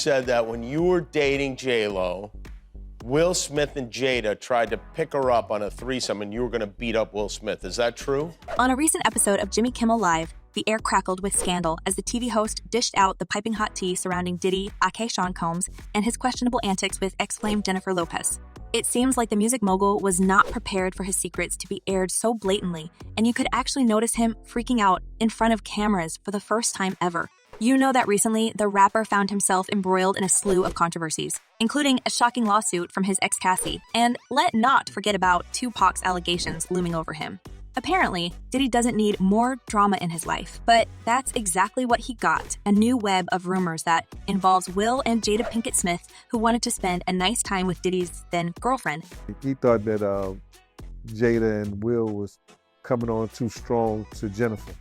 said that when you were dating JLo, Will Smith and Jada tried to pick her up on a threesome and you were gonna beat up Will Smith. Is that true? On a recent episode of Jimmy Kimmel Live, the air crackled with scandal as the TV host dished out the piping hot tea surrounding Diddy, aka Shawn Combs, and his questionable antics with ex-flame Jennifer Lopez. It seems like the music mogul was not prepared for his secrets to be aired so blatantly, and you could actually notice him freaking out in front of cameras for the first time ever. You know that recently, the rapper found himself embroiled in a slew of controversies, including a shocking lawsuit from his ex Cassie, and let not forget about Tupac's allegations looming over him. Apparently, Diddy doesn't need more drama in his life, but that's exactly what he got, a new web of rumors that involves Will and Jada Pinkett Smith, who wanted to spend a nice time with Diddy's then-girlfriend. He thought that Jada and Will was coming on too strong to Jennifer,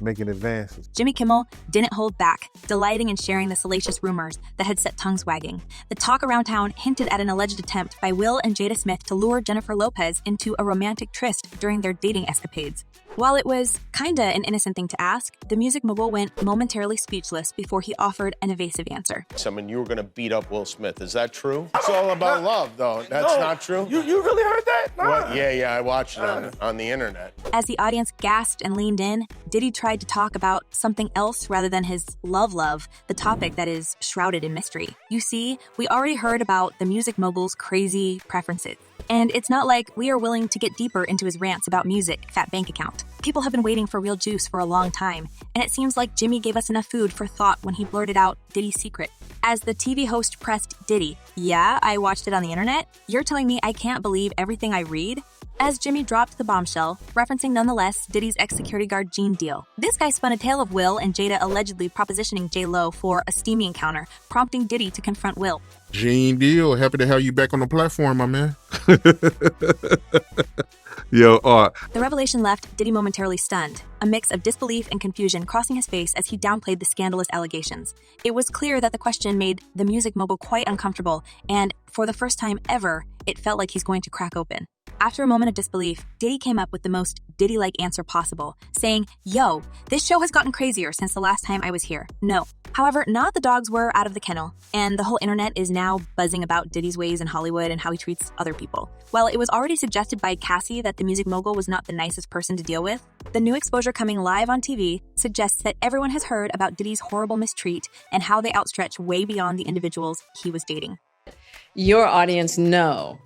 making advances. Jimmy Kimmel didn't hold back, delighting in sharing the salacious rumors that had set tongues wagging. The talk around town hinted at an alleged attempt by Will and Jada Smith to lure Jennifer Lopez into a romantic tryst during their dating escapades. While it was kinda an innocent thing to ask, the music mogul went momentarily speechless before he offered an evasive answer. Someone you were gonna beat up Will Smith. Is that true? It's all about love, though. That's not true? You really heard that? Nah. What? Yeah, I watched it on the internet. As the audience gasped and leaned in, Diddy tried to talk about something else rather than his love, the topic that is shrouded in mystery. You see, we already heard about the music mogul's crazy preferences. And it's not like we are willing to get deeper into his rants about music, fat bank account. People have been waiting for real juice for a long time, and it seems like Jimmy gave us enough food for thought when he blurted out Diddy's secret. As the TV host pressed Diddy, "Yeah, I watched it on the internet? You're telling me I can't believe everything I read?" As Jimmy dropped the bombshell, referencing nonetheless Diddy's ex-security guard Gene Deal. This guy spun a tale of Will and Jada allegedly propositioning JLo for a steamy encounter, prompting Diddy to confront Will. Gene Deal, happy to have you back on the platform, my man. Yo, The revelation left Diddy momentarily stunned, a mix of disbelief and confusion crossing his face as he downplayed the scandalous allegations. It was clear that the question made the music mogul quite uncomfortable, and for the first time ever, it felt like he's going to crack open. After a moment of disbelief, Diddy came up with the most Diddy-like answer possible, saying, "Yo, this show has gotten crazier since the last time I was here. No." However, not the dogs were out of the kennel, and the whole internet is now buzzing about Diddy's ways in Hollywood and how he treats other people. While it was already suggested by Cassie that the music mogul was not the nicest person to deal with, the new exposure coming live on TV suggests that everyone has heard about Diddy's horrible mistreat and how they outstretch way beyond the individuals he was dating. Your audience know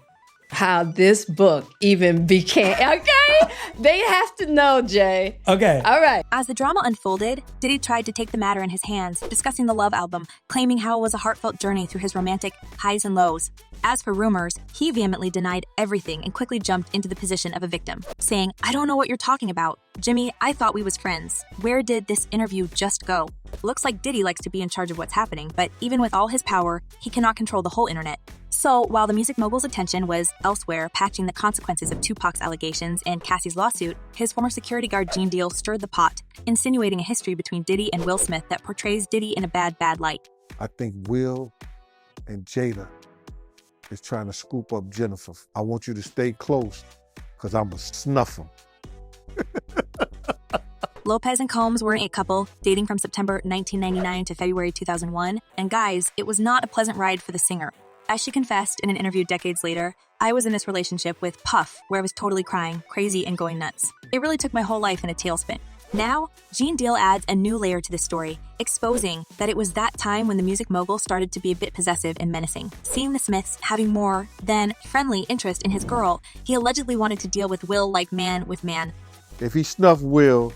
how this book even became, okay? They have to know, Jay. Okay. All right. As the drama unfolded, Diddy tried to take the matter in his hands, discussing the Love album, claiming how it was a heartfelt journey through his romantic highs and lows. As for rumors, he vehemently denied everything and quickly jumped into the position of a victim, saying, "I don't know what you're talking about. Jimmy, I thought we was friends. Where did this interview just go?" Looks like Diddy likes to be in charge of what's happening, but even with all his power, he cannot control the whole internet. So, while the music mogul's attention was elsewhere patching the consequences of Tupac's allegations and Cassie's lawsuit, his former security guard Gene Deal stirred the pot, insinuating a history between Diddy and Will Smith that portrays Diddy in a bad light. I think Will and Jada is trying to scoop up Jennifer. I want you to stay close, because I'm going to snuff them. Lopez and Combs were a couple, dating from September 1999 to February 2001, and guys, it was not a pleasant ride for the singer. As she confessed in an interview decades later, "I was in this relationship with Puff, where I was totally crying, crazy, and going nuts. It really took my whole life in a tailspin." Now, Gene Deal adds a new layer to the story, exposing that it was that time when the music mogul started to be a bit possessive and menacing. Seeing the Smiths having more than friendly interest in his girl, he allegedly wanted to deal with Will like man with man. If he snuffed Will,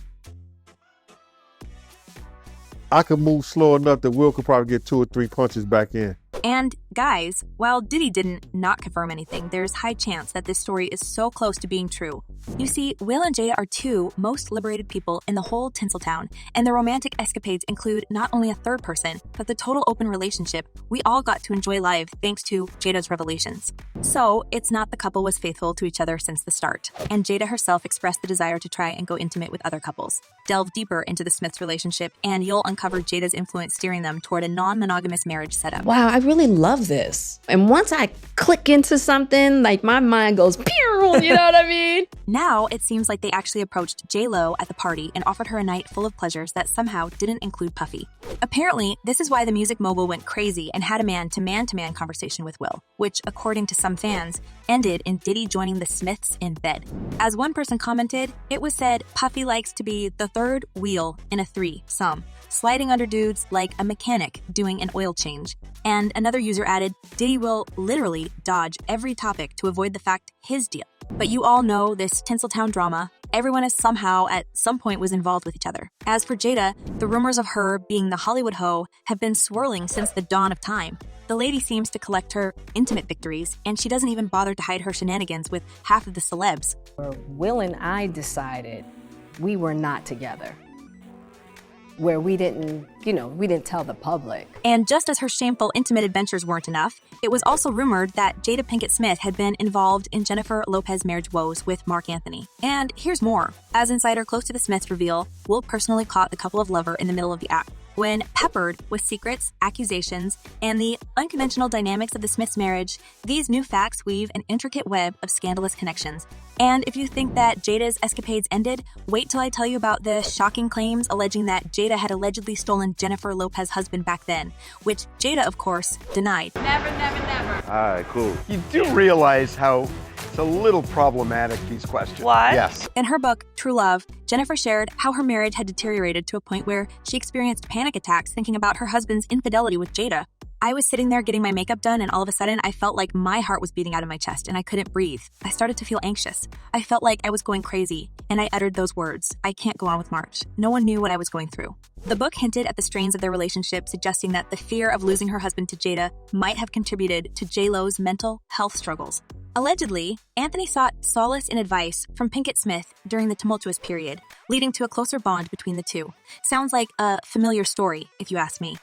I could move slow enough that Will could probably get 2 or 3 punches back in. And guys, while Diddy didn't not confirm anything, there's high chance that this story is so close to being true. You see, Will and Jada are two most liberated people in the whole Tinseltown, and their romantic escapades include not only a third person, but the total open relationship we all got to enjoy live thanks to Jada's revelations. So, it's not the couple was faithful to each other since the start, and Jada herself expressed the desire to try and go intimate with other couples. Delve deeper into the Smiths' relationship, and you'll uncover Jada's influence steering them toward a non-monogamous marriage setup. Wow, I really really love this. And once I click into something, like my mind goes, pew, you know what I mean? Now, it seems like they actually approached JLo at the party and offered her a night full of pleasures that somehow didn't include Puffy. Apparently, this is why the music mogul went crazy and had a man-to-man conversation with Will, which, according to some fans, ended in Diddy joining the Smiths in bed. As one person commented, it was said Puffy likes to be the third wheel in a threesome, sliding under dudes like a mechanic doing an oil change. And another user added, Diddy will literally dodge every topic to avoid the fact his deal. But you all know this Tinseltown drama. Everyone is somehow at some point was involved with each other. As for Jada, the rumors of her being the Hollywood hoe have been swirling since the dawn of time. The lady seems to collect her intimate victories, and she doesn't even bother to hide her shenanigans with half of the celebs. Will and I decided we were not together, where we didn't tell the public. And just as her shameful intimate adventures weren't enough, it was also rumored that Jada Pinkett Smith had been involved in Jennifer Lopez marriage woes with Marc Anthony. And here's more. As insider close to the Smiths reveal, Will personally caught the couple of lover in the middle of the act. When peppered with secrets, accusations, and the unconventional dynamics of the Smiths' marriage, these new facts weave an intricate web of scandalous connections. And if you think that Jada's escapades ended, wait till I tell you about the shocking claims alleging that Jada had allegedly stolen Jennifer Lopez's husband back then, which Jada, of course, denied. Never, never, never. All right, cool. You do realize how it's a little problematic, these questions. What? Yes. In her book, True Love, Jennifer shared how her marriage had deteriorated to a point where she experienced panic attacks thinking about her husband's infidelity with Jada. I was sitting there getting my makeup done, and all of a sudden, I felt like my heart was beating out of my chest, and I couldn't breathe. I started to feel anxious. I felt like I was going crazy, and I uttered those words, I can't go on with March. No one knew what I was going through. The book hinted at the strains of their relationship, suggesting that the fear of losing her husband to Jada might have contributed to JLo's mental health struggles. Allegedly, Anthony sought solace and advice from Pinkett Smith during the tumultuous period, leading to a closer bond between the two. Sounds like a familiar story, if you ask me.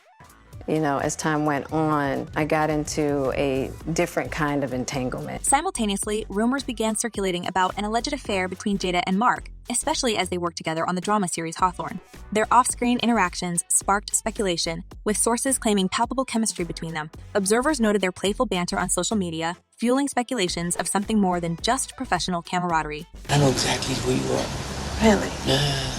You know, as time went on, I got into a different kind of entanglement. Simultaneously, rumors began circulating about an alleged affair between Jada and Marc, especially as they worked together on the drama series Hawthorne. Their off-screen interactions sparked speculation, with sources claiming palpable chemistry between them. Observers noted their playful banter on social media, fueling speculations of something more than just professional camaraderie. I know exactly who you are. Really? Yeah.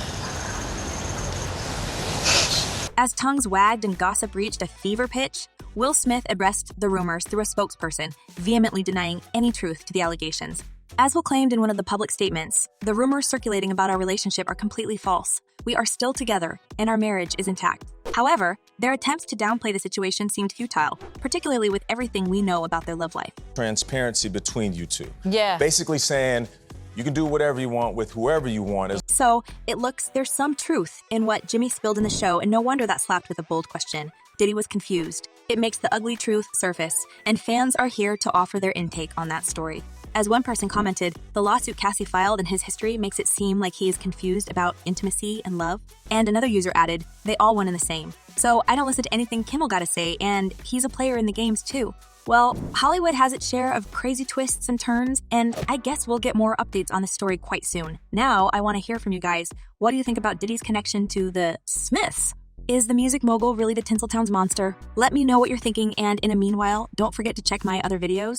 As tongues wagged and gossip reached a fever pitch, Will Smith addressed the rumors through a spokesperson, vehemently denying any truth to the allegations. As Will claimed in one of the public statements, the rumors circulating about our relationship are completely false. We are still together, and our marriage is intact. However, their attempts to downplay the situation seemed futile, particularly with everything we know about their love life. Transparency between you two. Yeah. Basically saying, you can do whatever you want with whoever you want. So, it looks there's some truth in what Jimmy spilled in the show, and no wonder that slapped with a bold question. Diddy was confused. It makes the ugly truth surface, and fans are here to offer their intake on that story. As one person commented, the lawsuit Cassie filed and his history makes it seem like he is confused about intimacy and love. And another user added, they all one and the same. So I don't listen to anything Kimmel got to say, and he's a player in the games too. Well, Hollywood has its share of crazy twists and turns, and I guess we'll get more updates on this story quite soon. Now, I want to hear from you guys. What do you think about Diddy's connection to the Smiths? Is the music mogul really the Tinseltown's monster? Let me know what you're thinking, and in the meanwhile, don't forget to check my other videos.